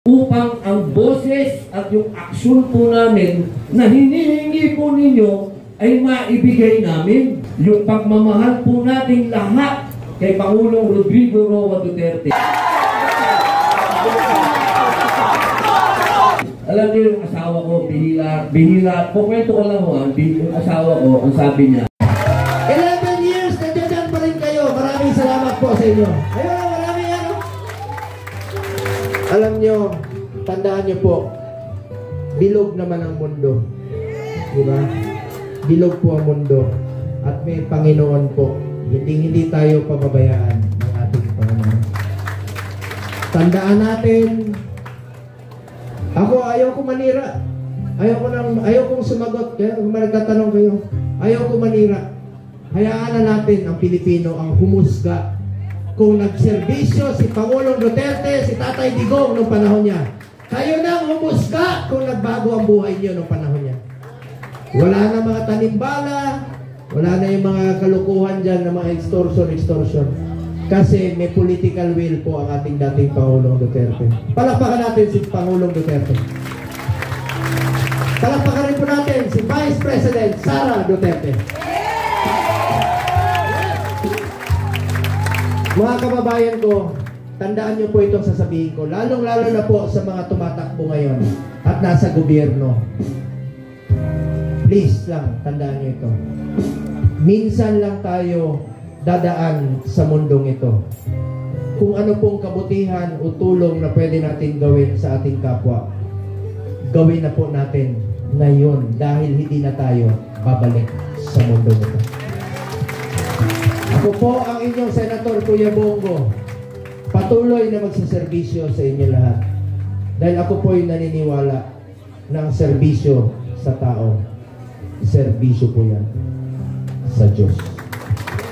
upang ang boses at yung aksyon po namin na hinihingi po ninyo ay maibigay namin. Yung pagmamahal po natin lahat kay Pangulong Rodrigo Roa Duterte. Alam niyo yung asawa ko, bihira, pukwento ko lang ho, yung asawa ko, ang sabi niya, 11 years, nandiyan pa rin kayo. Maraming salamat po sa inyo. Ayun, maraming ano. Alam niyo, tandaan niyo po, bilog naman ang mundo. Diba? Bilog po ang mundo. At may Panginoon po. Hindi tayo pababayaan ng ating Panginoon. Tandaan natin, ako ayaw ko manira. Ayaw kong sumagot. Kaya kung nagtatanong kayo, ayaw ko manira. Hayaan na natin ang Pilipino ang humusga. Kung nagserbisyo si Pangulong Duterte, si Tatay Digong nung panahon niya, kayo nang humusga kung nagbago ang buhay niyo nung panahon niya. Wala na mga tanimbala, wala na yung mga kalukuhan dyan na mga extortion. Kasi may political will po ang ating dating Pangulong Duterte. Palakpakan natin si Pangulong Duterte. Palakpakan rin po natin si Vice President Sara Duterte. Mga kababayan ko, tandaan niyo po itong sasabihin ko, lalong-lalo na po sa mga tumatakbo ngayon at nasa gobyerno. Please lang, tandaan niyo ito. Minsan lang tayo dadaan sa mundong ito. Kung ano pong kabutihan o tulong na pwede natin gawin sa ating kapwa, gawin na po natin ngayon dahil hindi na tayo babalik sa mundong ito. Ako po ang inyong Senator Kuya Bongo, patuloy na magsaserbisyo sa inyo lahat. Dahil ako po ay naniniwala na ang serbisyo sa tao, serbisyo po yan sa Diyos.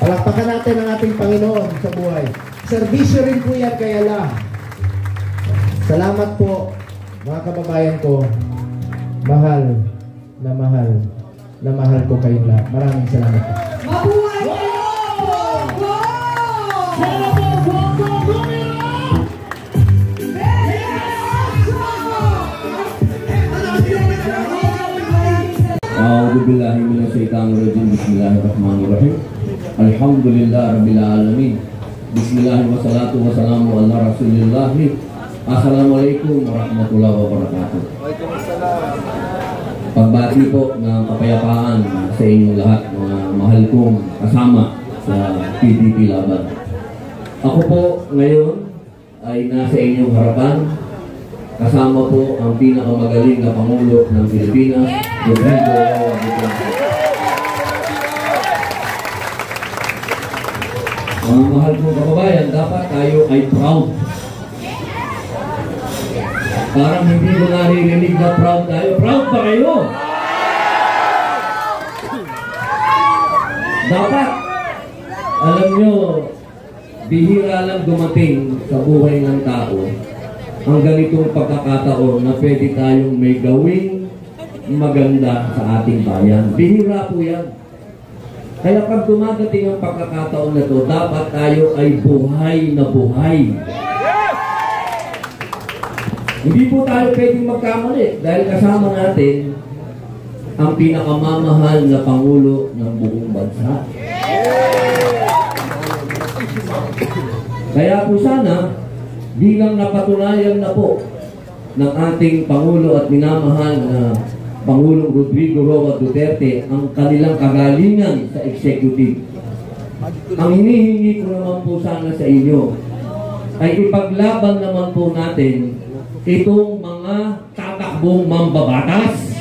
Palakpakan natin ang ating Panginoon sa buhay. Serbisyo rin po yan kay Allah. Salamat po, mga kababayan ko. Mahal na mahal ko kayong lahat. Maraming salamat po. Mabuhay kayo! A'udzubillahi minasyaitonirrajim. Bismillahirrahmanirrahim. Alhamdulillah rabbil alamin. Bismillah wassalatu wassalamu ala Rasulillah. Assalamualaikum warahmatullahi wabarakatuh. Waalaikumsalam. Pagbati po ng kapayapaan sa inyong lahat, mga mahal kong kasama sa PDP Laban. Ako po ngayon ay nasa inyong harapan. Kasama po ang pinakamagaling na Pangulo ng Pilipinas, Rodrigo Roa Duterte. Mga mahal kong kababayan, dapat tayo ay proud. Parang hindi ko naririnig na proud tayo. Proud ba kayo? Dapat, alam nyo, bihira lang dumating sa buhay ng tao ang ganitong pagkakataon na pwede tayong may gawing maganda sa ating bayan. Bihira po yan. Kaya pag dumadating ang pagkakataon na ito, dapat tayo ay buhay na buhay. Hindi po tayo pwedeng magkamali dahil kasama natin ang pinakamamahal na Pangulo ng buong bansa. Kaya po sana, bilang napatunayan na po ng ating Pangulo at minamahal na Pangulong Rodrigo Roa Duterte ang kanilang kagalingan sa executive. Ang hinihingi ko naman po sana sa inyo ay ipaglaban naman po natin itong mga tatakbong mambabatas.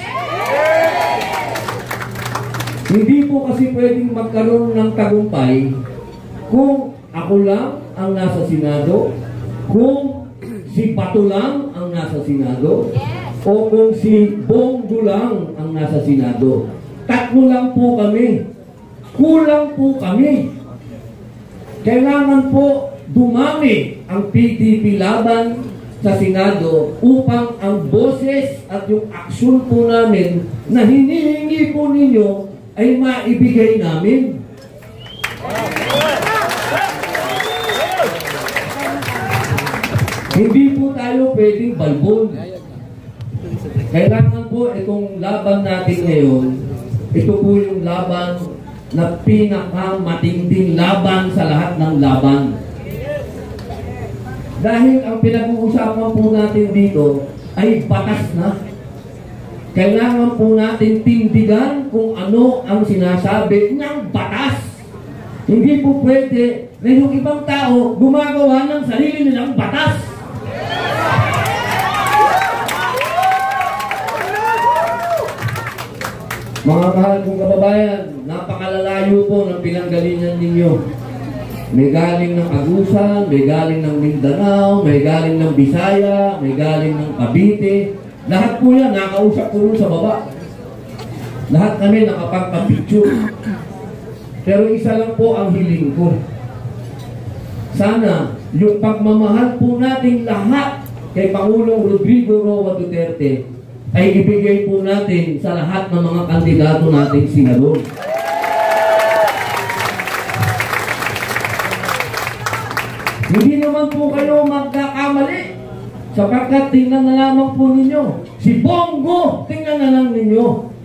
Hindi po kasi pwedeng magkaroon ng tagumpay kung ako lang ang nasa Senado, kung si Bato lang ang nasa Senado, o kung si Bongo lang ang nasa Senado. Tatlo lang po kami. Kulang po kami. Kailangan po dumami ang PDP Laban sa Senado upang ang boses at yung aksyon po namin na hinihingi po ninyo ay maibigay namin. Hindi po tayo tayo pwedeng balbon. Kailangan po itong laban natin ngayon, ito po yung laban na pinakamatinding laban sa lahat ng laban. Dahil ang pinag-uusapan po natin dito ay batas na. Kailangan po natin tindigan kung ano ang sinasabi ng batas. Hindi po pwede na yung ibang tao gumagawa ng sarili nilang batas. Mga mahal kong kababayan, napakalalayo po ng pinanggalingan ninyo. May galing ng Agusan, may galing ng Mindanao, may galing ng Bisaya, may galing ng Cavite. Lahat po yan, nakausap ko rin sa baba. Lahat kami nakapagpa-picture. Pero isa lang po ang hiling ko. Sana, yung pagmamahal po nating lahat kay Pangulong Rodrigo Roa Duterte ay ibigay po natin sa lahat ng mga kandidato nating senador. Hindi naman po kayo magkakamali sapagkat tingnan na lamang po ninyo. Si Bongo, tingnan na lang ninyo.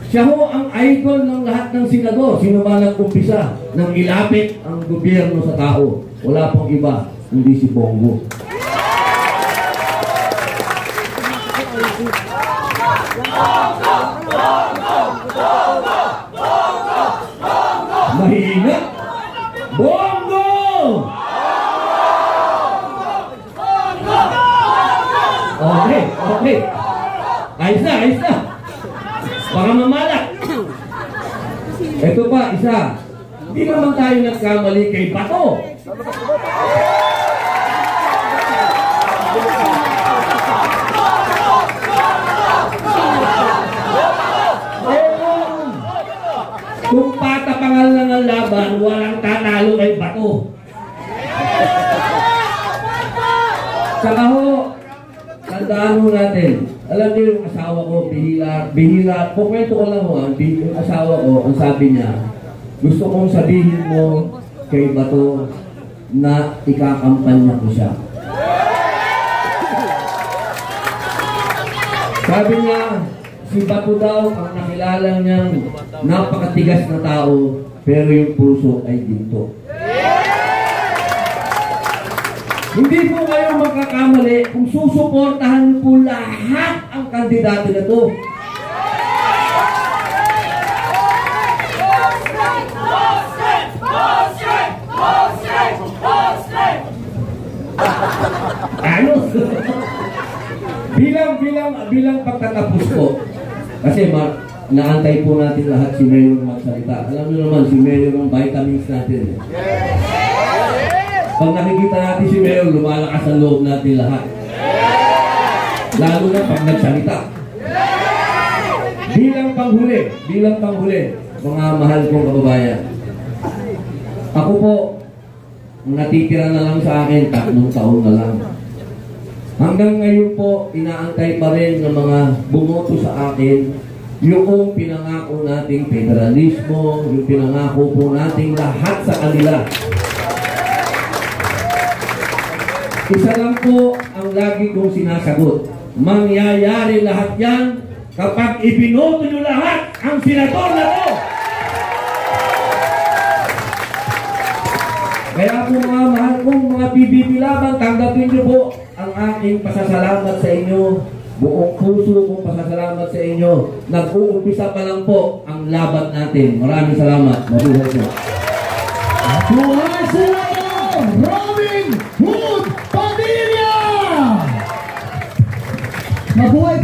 Siya ho ang idol ng lahat ng senador. Sino ba nag-umpisa nang ilapit ang gobyerno sa tao? Wala pong iba, hindi si Bongo. Mahina. Bongo! Okay, okay. Ayos na. Baka mamalak. Ito pa, isa. Hindi naman tayo nagkamali kay Bato. Kung patapangal lang ang laban, walang tatalo kay Bato. Saka ho, tandaan ho natin, alam niyo yung asawa ko, bihira, kukwento ko lang ho, yung asawa ko, ang sabi niya, gusto kong sabihin mo kay Bato na ikakampanya ko siya. Sabi niya, si Bato daw ang nakilala niyang napakatigas na tao, pero yung puso ay ginto. Hindi po kayo magkakamali kung susuportahan po lahat ang kandidato na to. Ano? bilang pagtatapos ko, kasi naantay po natin lahat si Mayor magsalita. Alam niyo naman, si Mayor ng vitamins natin. Pag nakikita natin si Mayor, lumalakas ang loob natin lahat. Lalo na pag nagsalita. Bilang panghuli, mga mahal kong kababayan. Ako po, natitira na lang sa akin, 3 taon na lang. Hanggang ngayon po, inaantay pa rin ng mga bumoto sa akin yung pinangako nating federalismo, yung pinangako po nating lahat sa kanila. Isa lang po ang lagi kong sinasagot. Mangyayari lahat yan kapag ibinoto nyo lahat ang senador na to. Kaya po mga mahal kong mga PBB laban, tanggapin nyo po ang aking pasasalamat sa inyo. Buong puso kong pasasalamat sa inyo. Nag-uumpisa pa lang po ang laban natin. Maraming salamat. Mabuhay po. Buhay sila Robin Hood Padilla! Mabuhay